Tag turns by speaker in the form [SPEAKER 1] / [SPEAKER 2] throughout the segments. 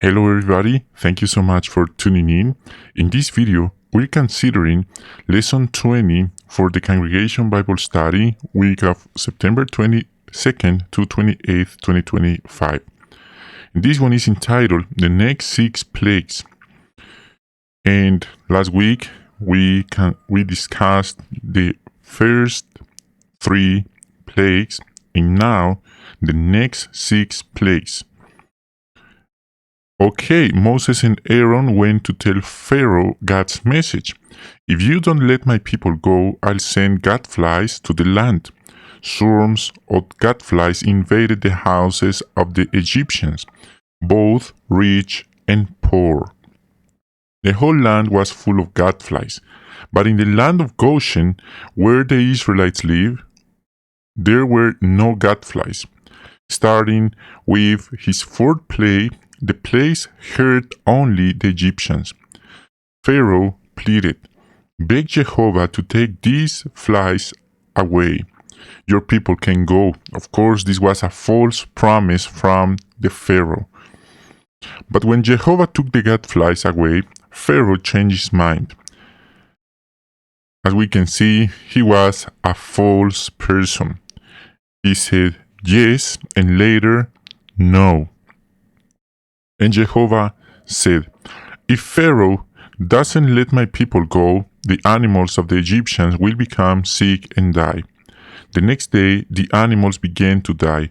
[SPEAKER 1] Hello everybody, thank you so much for tuning in. In this video, we're considering Lesson 20 for the Congregation Bible Study week of September 22nd to 28th, 2025. And this one is entitled The Next 6 Plagues. And last week, we discussed the first 3 plagues, and now the next 6 plagues. Okay, Moses and Aaron went to tell Pharaoh God's message. If you don't let my people go, I'll send gadflies to the land. Swarms of gadflies invaded the houses of the Egyptians, both rich and poor. The whole land was full of gadflies, but in the land of Goshen, where the Israelites live, there were no gadflies. Starting with his 4th plague, the place hurt only the Egyptians. Pharaoh pleaded, "Beg Jehovah to take these flies away. Your people can go." Of course, this was a false promise from the Pharaoh. But when Jehovah took the gadflies away, Pharaoh changed his mind. As we can see, he was a false person. He said yes and later no. And Jehovah said, "If Pharaoh doesn't let my people go, the animals of the Egyptians will become sick and die." The next day, the animals began to die,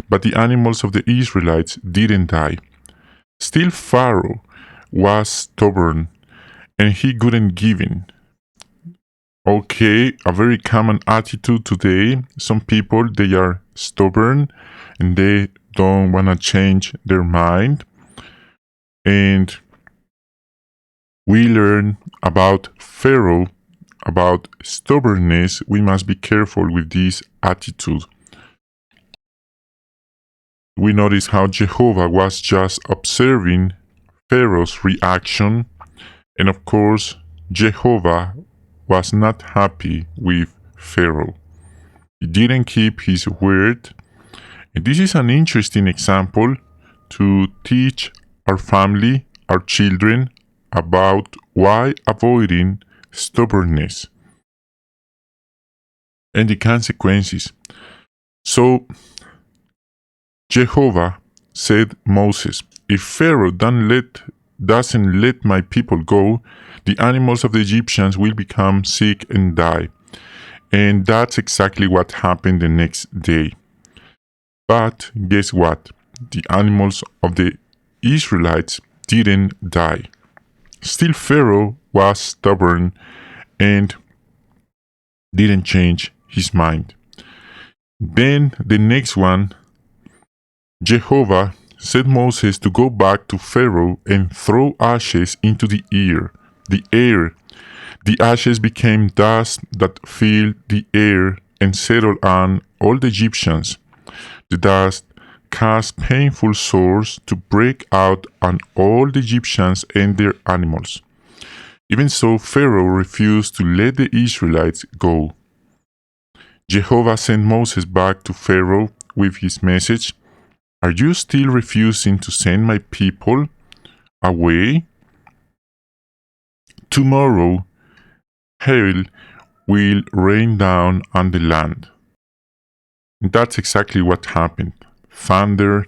[SPEAKER 1] but the animals of the Israelites didn't die. Still, Pharaoh was stubborn, and he couldn't give in. Okay, a very common attitude today. Some people, they are stubborn, and they don't want to change their mind. And we learn about Pharaoh, about stubbornness. We must be careful with this attitude. We notice how Jehovah was just observing Pharaoh's reaction. And of course, Jehovah was not happy with Pharaoh. He didn't keep his word. And this is an interesting example to teach our family, our children, about why avoiding stubbornness and the consequences. So, Jehovah said Moses, "If Pharaoh doesn't let my people go, the animals of the Egyptians will become sick and die." And that's exactly what happened the next day. But guess what? The animals of the Israelites didn't die. Still, Pharaoh was stubborn and didn't change his mind. Then the next one, Jehovah said Moses to go back to Pharaoh and throw ashes into the air. The ashes became dust that filled the air and settled on all the Egyptians. The dust caused painful sores to break out on all the Egyptians and their animals. Even so, Pharaoh refused to let the Israelites go. Jehovah sent Moses back to Pharaoh with his message, "Are you still refusing to send my people away? Tomorrow, hail will rain down on the land." And that's exactly what happened. Thunder,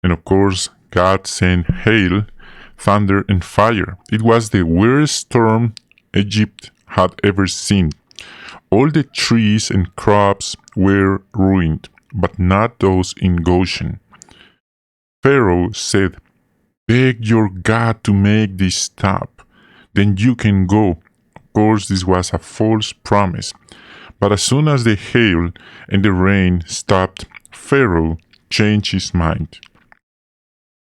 [SPEAKER 1] and of course, God sent hail, thunder, and fire. It was the worst storm Egypt had ever seen. All the trees and crops were ruined, but not those in Goshen. Pharaoh said, "Beg your God to make this stop, then you can go." Of course, this was a false promise. But as soon as the hail and the rain stopped, Pharaoh changed his mind.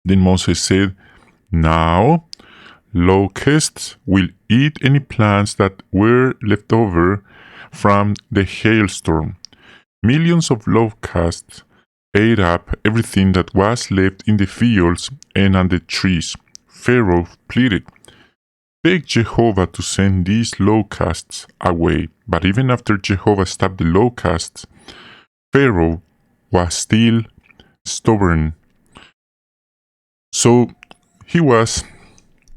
[SPEAKER 1] Then Moses said, "Now locusts will eat any plants that were left over from the hailstorm." Millions of locusts ate up everything that was left in the fields and on the trees. Pharaoh pleaded, "Beg Jehovah to send these locusts away." But even after Jehovah stopped the locusts, Pharaoh was still stubborn. So he was,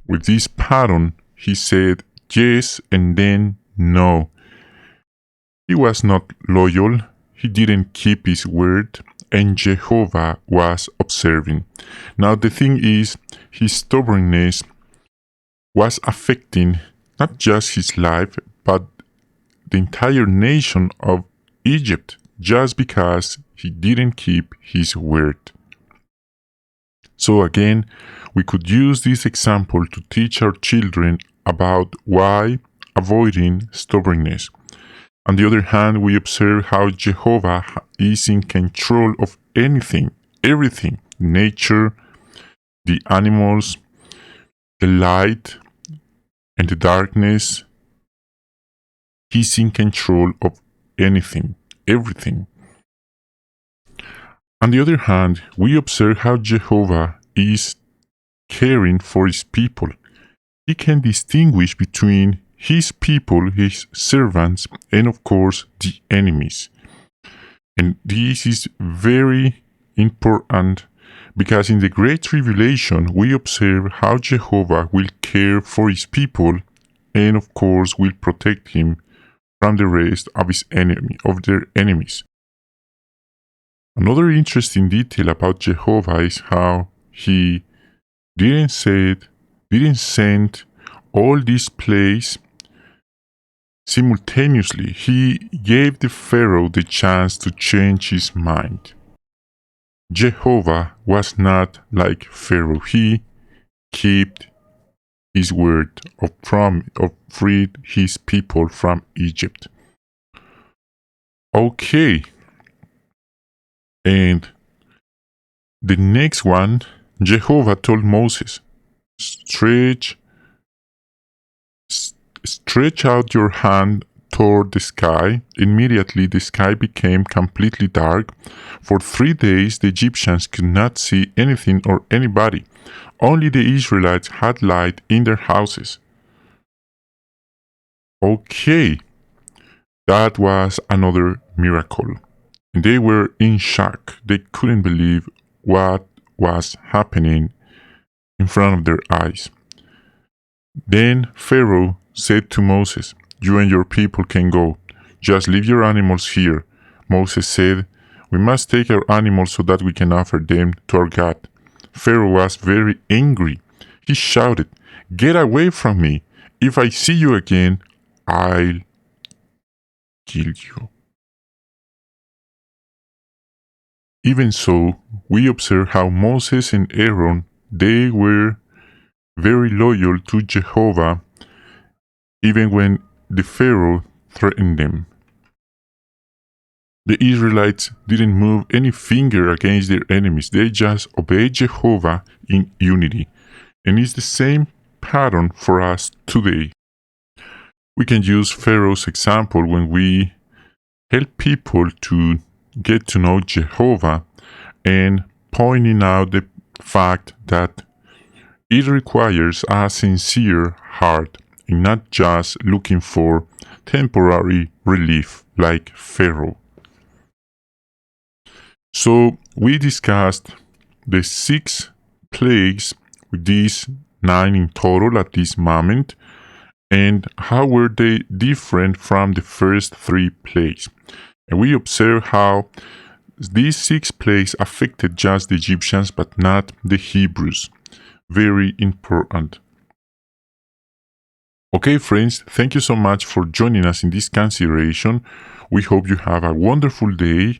[SPEAKER 1] with this pattern, he said yes and then no. He was not loyal, he didn't keep his word, and Jehovah was observing. Now the thing is, his stubbornness was affecting not just his life, but the entire nation of Egypt, just because he didn't keep his word. So again, we could use this example to teach our children about why avoiding stubbornness. On the other hand, we observe how Jehovah is in control of anything, everything, nature, the animals, the light, and the darkness. He's in control of anything, everything. On the other hand, we observe how Jehovah is caring for his people. He can distinguish between his people, his servants, and of course the enemies. And this is very important because in the Great Tribulation we observe how Jehovah will care for his people and of course will protect him from the rest of their enemies. Another interesting detail about Jehovah is how he didn't send all these plagues simultaneously. He gave the Pharaoh the chance to change his mind. Jehovah was not like Pharaoh. He kept his word of freed his people from Egypt. Okay. And the next one, Jehovah told Moses, stretch out your hand toward the sky. Immediately the sky became completely dark. For 3 days the Egyptians could not see anything or anybody. Only the Israelites had light in their houses. Okay, that was another miracle. And they were in shock. They couldn't believe what was happening in front of their eyes. Then Pharaoh said to Moses, "You and your people can go. Just leave your animals here." Moses said, "We must take our animals so that we can offer them to our God." Pharaoh was very angry. He shouted, "Get away from me! If I see you again, I'll kill you." Even so, we observe how Moses and Aaron, they were very loyal to Jehovah even when the Pharaoh threatened them. The Israelites didn't move any finger against their enemies. They just obeyed Jehovah in unity. And it's the same pattern for us today. We can use Pharaoh's example when we help people to get to know Jehovah and pointing out the fact that it requires a sincere heart and not just looking for temporary relief like Pharaoh. So we discussed the 6 plagues, with these 9 in total at this moment, and how were they different from the first 3 plagues. And we observe how these 6 plagues affected just the Egyptians but not the Hebrews. Very important. Okay, friends, thank you so much for joining us in this consideration. We hope you have a wonderful day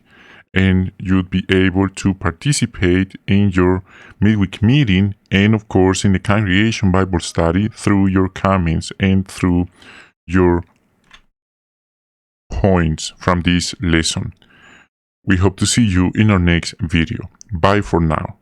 [SPEAKER 1] and you'd be able to participate in your midweek meeting and, of course, in the congregation Bible study through your comments and through your points from this lesson. We hope to see you in our next video. Bye for now.